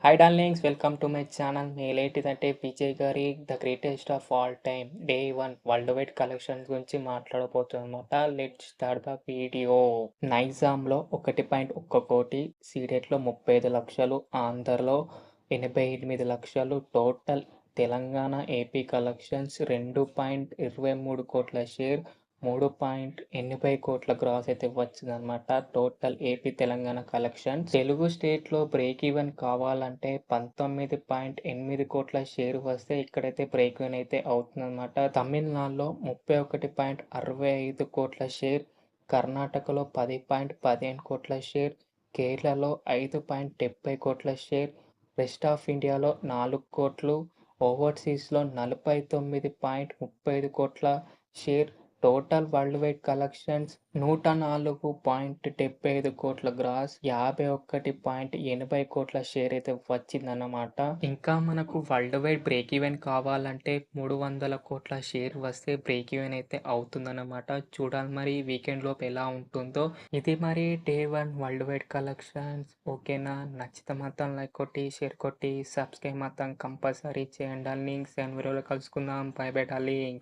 Hi darlings, welcome to my channel. మేలేటిదంటే విజయ్ గారి the greatest of all time day 1 worldwide collections గురించి మాట్లాడబోతున్నమాట. Let's start the video. నైజాంలో 1.1 కోటి, సీడెట్లో 35 లక్షలు, ఆంధ్రలో 88 లక్షలు. టోటల్ తెలంగాణ ఏపీ కలెక్షన్స్ 2.23 కోట్ల షేర్, 3.80 కోట్ల గ్రాస్ అయితే వచ్చిందనమాట. Total AP Telangana collection. Telugu స్టేట్లో బ్రేక్ ఈవెన్ కావాలంటే 19.8 కోట్ల షేర్ వస్తే ఇక్కడైతే బ్రేక్ ఈవెన్ అయితే అవుతుందన్నమాట. తమిళనాడులో 31.65 కోట్ల షేర్, కర్ణాటకలో 10.15 కోట్ల షేర్, కేరళలో 5.70 కోట్ల షేర్, రెస్ట్ ఆఫ్ ఇండియాలో 4 కోట్లు, ఓవర్సీస్లో 49.35 కోట్ల share. Total world wide collections 104.75 కోట్ల గ్రాస్, 51.80 కోట్ల షేర్ అయితే వచ్చిందన్నమాట. ఇంకా మనకు వరల్డ్ వైడ్ బ్రేక్ ఈవెన్ కావాలంటే 300 కోట్ల షేర్ వస్తే బ్రేక్ ఈవెన్ అయితే అవుతుందన్నమాట. చూడాలి మరి వీకెండ్ లోపు ఎలా ఉంటుందో. ఇది మరి డే 1 వరల్డ్ వైడ్ కలెక్షన్స్. ఓకేనా? నచ్చితే మాత్రం లైక్ కొట్టి, షేర్ కొట్టి, సబ్స్క్రైబ్ మాత్రం కంపల్సరీ చేయండి. లింక్స్ అండ్ వీడియోలో కలుసుకుందాం. By by darlings.